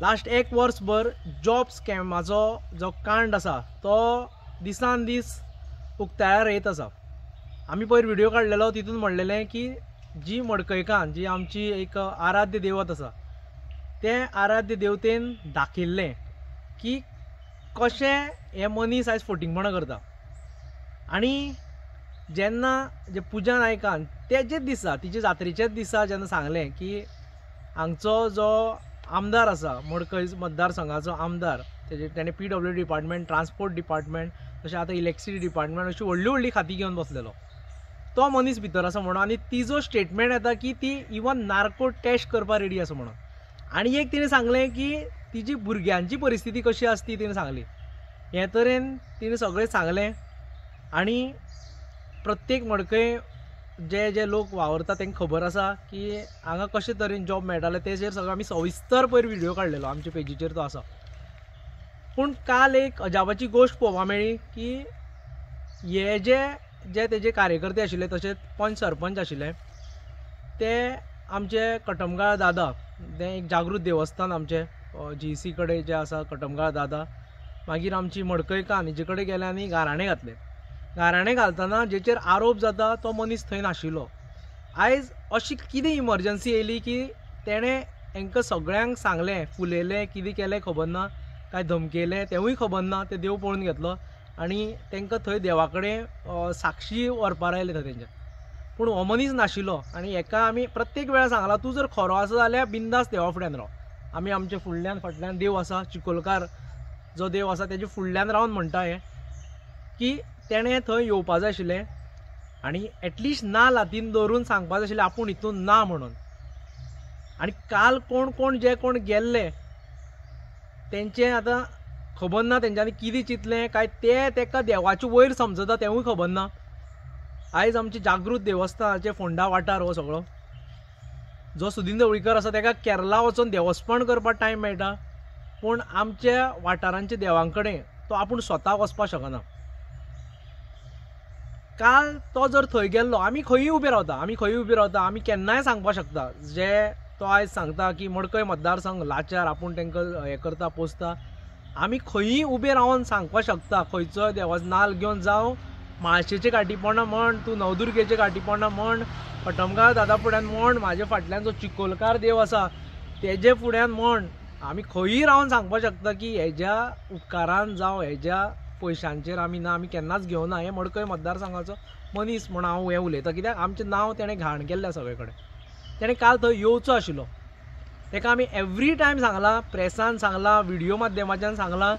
Last एक वर्सभर job स्कॅमाचो जो कांड आसा तो दिसान दीस उक्ताडार येत आसा। आमी पयर व्हिडिओ काडलेलो, तितून म्हणलेलें की जी मडकयकान जी आमची एक आराध्य देवत आसा ते आराध्य देवतेन दाखयल्लें की कशें हे मनीस आयज फटिंगपणां करता। आनी जेन्ना जे पुजा नायकान तेजेच दिसा तिचे जात्रेचेच दिसा जेन्ना सांगलें की हांगचो जो आमदार आसा मडकय मतदारसंघाचो आमदार तेणे PWD डिपार्टमेंट, ट्रान्सपोर्ट डिपार्टमेंट, तशें आतां इलेक्ट्रिसिटी डिपार्टमेंट अशी व्हडली व्हडली खातीं घेवन बसलेलो तो मनीस भितर आसा म्हणून। आनी तिजो स्टेटमेंट येता की ती इवन नार्को टेस्ट करपाक रेडी आसा म्हणून। आनी एक तिणें सांगलें की तिची भुरग्यांची परिस्थिती कशी आसा ती तिणें सांगली। हे तरेन तिणें सगळें सांगलें आनी प्रत्येक मडकय जे जे लोक वावरता तांकां खबर आसा की हांगा कशे तरेन जॉब मेळटाले तेजेर सगळो आमी सविस्तर पयर व्हिडिओ काडलेलो, आमच्या पेजीचेर तो आसा। पूण काल एक अजापाची गोश्ट पळोवपाक मेळ्ळी की हे जे तेजे कार्यकर्ते आशिल्ले तशेंच पंच सरपंच आशिल्ले ते आमचे कटमगाळ दादा, तें एक जागृत देवस्थान आमचें GC कडेन जें आसा कटमगाळ दादा, मागीर आमची मडकयकान हेजे कडेन गेले आनी गाराणें घातलें। गाराणें घालतना जेचेर आरोप जाता तो मनीस थंय नाशिल्लो। आयज अशी कितें इमर्जन्सी येयली की तेणें हांकां सगळ्यांक सांगलें, फुलयलें, कितें केलें खबर ना, काय धमकयलें तेवूय खबर ना, ते देव पळोवन घेतलो आनी तांकां थंय देवा कडेन साक्षी व्हरपाक आयले थंय तेंचे। पूण हो मनीस नाशिल्लो आनी हेका आमी प्रत्येक वेळार सांगलां तूं जर खरो आसा जाल्यार बिंदास देवा फुड्यान राव। आमी आमचे फुडल्यान फाटल्यान देव आसा, चिकोलकार जो देव आसा तेजे फुडल्यान रावन म्हणटा हें की तेणें थंय येवपाक जाय आशिल्लें आनी एटलिस्ट नाल्ल हातीन दवरून सांगपाक जाय आशिल्लें आपूण हितून ना म्हणून। आनी काल कोण कोण जे कोण गेल्ले तेंचें आतां खबर ना तेंच्यांनी कितें चिंतलें काय ते तेका देवाचे वयर समजता तेवूय खबर ना। आयज आमचे जागृत देवस्थानाचे फोंडा वाठार हो सगळो, जो सुदीन ढवळीकर आसा तेका केरला वचून देवस्पण करपाक टायम मेळटा, पूण आमच्या वाठारांच्या देवां कडेन तो आपूण स्वता वचपाक शकना। काल तो जर थंय गेल्लो, आमी खंयूय उबे रावता, आमी केन्नाय सांगपाक शकता जे तो आयज सांगता की मडकय मतदारसंघ लाचार, आपूण तांकां हें करता पोसता, आमी खंयूय उबे रावन सांगपाक शकता। खंयचोय देवाचो नाल्ल घेवन जावं म्हाळशेचे घाटीपोंडा म्हण, तूं नवदुर्गेचे घाटीपोंडा म्हण, कटमगाळ दादा फुड्यान म्हण, म्हाजे फाटल्यान जो चिकोलकार देव आसा तेजे फुड्यान म्हण, आमी खंयूय रावन सांगपाक शकता की हेज्या उपकारान जावं हेज्या पयशांचेर आमी ना, आमी केन्नाच घेवना। हे मडकय मतदारसंघाचो मनीस म्हूण हांव हें उलयतां, कित्याक आमचें नांव तेणें घाण केल्लें सगळे कडेन। तेणें काल थंय येवचो आशिल्लो, ताका आमी एवरी टायम सांगलां, प्रेसान सांगलां, व्हिडिओ माध्यमांतल्यान सांगलां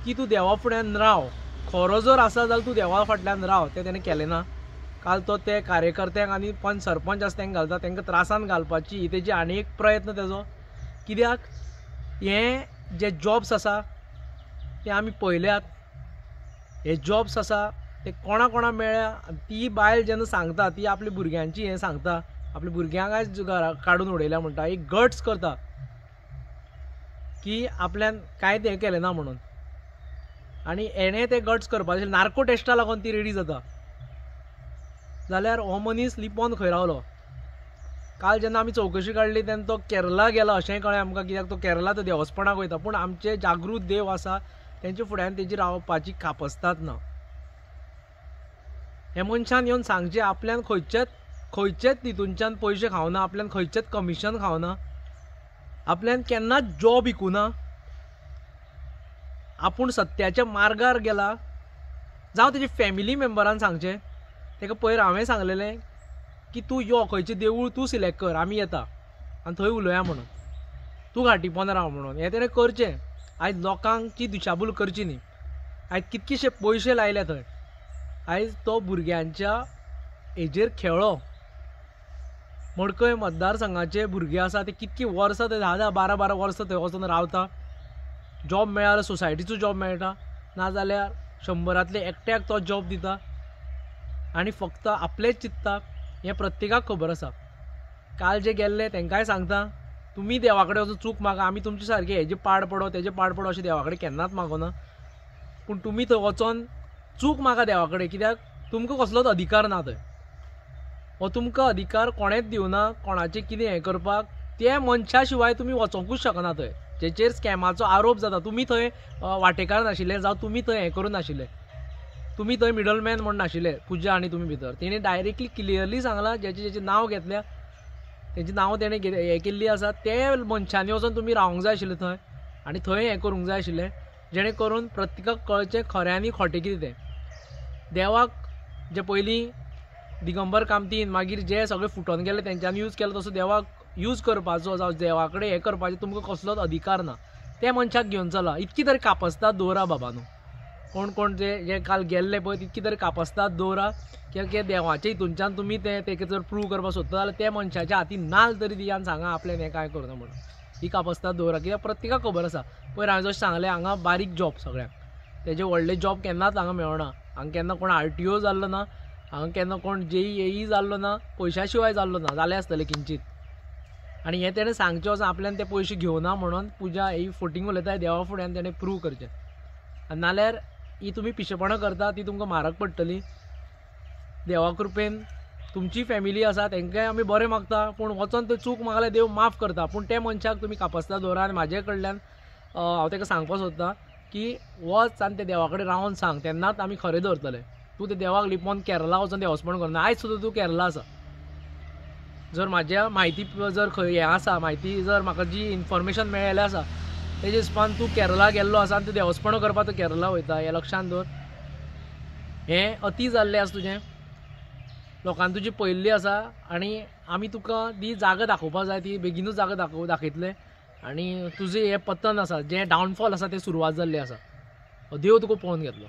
की तूं देवा फुड्यान राव, खरो जर आसा जाल्यार तूं देवा फाटल्यान राव। तें तेणें केलें ना। काल तो ते कार्यकर्त्यांक आनी पंच सरपंच आसा तांकां घालता, तांकां त्रासान घालपाची ही तेजी आनी एक प्रयत्न तेजो। कित्याक हे जे जॉब्स आसा ते आमी पळयल्यात, हे जॉब्स आसा ते कोणा कोणा मेळ्ळ्या। ती बायल जेन्ना सांगता ती आपल्या भुरग्यांची हें सांगता, आपल्या भुरग्यांक आयज घरा काडून उडयल्या म्हणटा, एक गट्स करता की आपल्यान कांयच हें केलें ना म्हणून। आनी हेणें ते गट्स करपाचे नार्को टेस्टा लागून ती रेडी जाता जाल्यार हो मनीस लिपोन खंय रावलो। काल जेन्ना आमी चवकशी काडली तेन्ना तो केरला गेला अशेंय कळ्ळें आमकां, कित्याक तो केरला तो देवस्थानाक वयता, पूण आमचे जागृत देव आसा तेंचे फुड्यान तेजी रावपाची खापसतात ना। हे मनशान येवन सांगचें आपल्यान खंयचेच तितूनच्यान पयशे खावना, आपल्यान खंयचेंच कमिशन खावना, आपल्यान केन्नाच जॉब विकूना, आपूण सत्याच्या मार्गार गेला। जावं तेजे फॅमिली मेंबरान सांगचें, ताका पयर हांवें सांगलेलें की तूं यो खंयचें देवूळ तूं सिलेक्ट कर, आमी येता आनी थंय उलोवया म्हणून, तूं घाटीपोंदा राव म्हणून। हें तेणें करचें। आयज लोकांची दिशाभूल करची न्ही। आयज कितकेशे पयशे लायले थंय, आयज तो भुरग्यांच्या हेजेर खेळ्ळो। मडकय मतदारसंघाचे भुरगे आसा ते कितकी वर्सां थंय 10-10, 12-12 वर्सां थंय वचून रावता। जॉब मेळ्ळ्यार सोसायटीचो जॉब मेळटा, नाजाल्यार 100रांतले एकट्याक तो जॉब दिता आनी फक्त आपलेच चिंतता, हें प्रत्येकाक खबर आसा। काल जे गेल्ले तांकांय सांगता, तुमी देवा कडेन वचून चूक मागा, आमी तुमचे सारके हेजे पाड पडो तेजे पाड पडो अशें देवा कडेन केन्नाच मागोना, पूण तुमी थंय वचोन चूक मागा देवा कडेन, कित्याक तुमकां कसलोच अधिकार ना थंय। हो तुमकां अधिकार कोणेंच दिवना कोणाचें कितें हें करपाक, त्या मनशा शिवाय तुमी वचोंकूच शकना थंय, जेचेर स्कॅमाचो आरोप जाता. तुमी थंय वांटेकार नाशिल्ले जावं तुमी थंय हें करून नाशिल्ले, तुमी थंय मिडलमॅन म्हण नाशिल्ले, पुजा आनी तुमी भितर. तेणी डायरेक्टली क्लियरली सांगलां जेचें नांव घेतल्या तेंची नांव तेणें हें केल्लीं आसा ते मनशांनी वचून तुमी रावंक जाय आशिल्लें थंय आनी थंय हें करूंक जाय आशिल्लें, जेणे करून प्रत्येकाक कळचें खऱ्यांनी खोटें कितें तें. देवाक जे पयलीं दिगंबर कामतीन मागीर जे सगळे फुटोन गेले तेंच्यांनी यूज केलो तसो देवाक यूज करपाचो जावं देवा कडेन हें करपाचें तुमकां कसलोच अधिकार ना. त्या मनशाक घेवन चला, इतकी तरी कापस्ताद दवरा बाबा न्हू. कोण जे काल गेल्ले पळय तितकी तरी कापस्ताद दवरा, कित्याक देवाच्या हितूनच्यान तुमी तेका जर प्रूव करपाक सोदता जाल्यार त्या मनशाच्या हातीन नाल्ल तरी दिया आनी सांगा आपल्यान हें कांय करना म्हणून. ही कापस्ताद दवरा, कित्याक प्रत्येकाक खबर आसा. पयर हांवें जशें सांगलें हांगा बारीक जॉब सगळ्यांक, तेजे व्हडले जॉब केन्नाच हांगा मेळना. हांगा केन्ना कोण RTO जाल्लो ना, हांगा केन्ना कोण JEE जाल्लो ना, पयशा शिवाय जाल्लो ना. जालें आसतलें किंचित, आनी हें तेणें सांगचें वचून आपल्यान ते पयशे घेवना म्हणून पुजा ही फोटींग उलयता देवा फुडें आनी तेणें प्रूव करचें. आनी नाल्यार ही तुमी पिशेपणां करता ती तुमकां म्हारग पडटली. देवा कृपेन तुमची फॅमिली आसा तेंकाय आमी बरें मागता, पूण वचोन थंय चूक मागल्यार देव माफ करता. पूण त्या मनशाक तुमी कापस्ताद दवरा आनी म्हाजे कडल्यान हांव तेका सांगपाक सोदतां की वच आनी ते देवा कडेन रावन सांग, तेन्नाच आमी खरें धरतले. तूं ते देवाक लिपोवन केरला वचोन देवस्पण करना. आयज सुद्दां तूं केरला आसा, जर म्हाज्या म्हायती जर खंय हें आसा, म्हायती जर म्हाका जी इन्फॉर्मेशन मेळ्ळेलें आसा तेजे हिसपान तूं केरला गेल्लो आसा आनी तूं देवस्पण करपाक तूं केरला वयता, हें लक्षांत दवर. हें अती जाल्लें आसा तुजें, लोकांनी तुजी पळयल्ली आसा आनी आमी तुका ती जागा दाखोवपाक जाय, ती बेगीनूच जागा दाखयतले आनी तुजें हें पतन आसा, जें डावनफॉल आसा तें सुरवात जाल्ली आसा. देव तुका पळोवन घेतलो.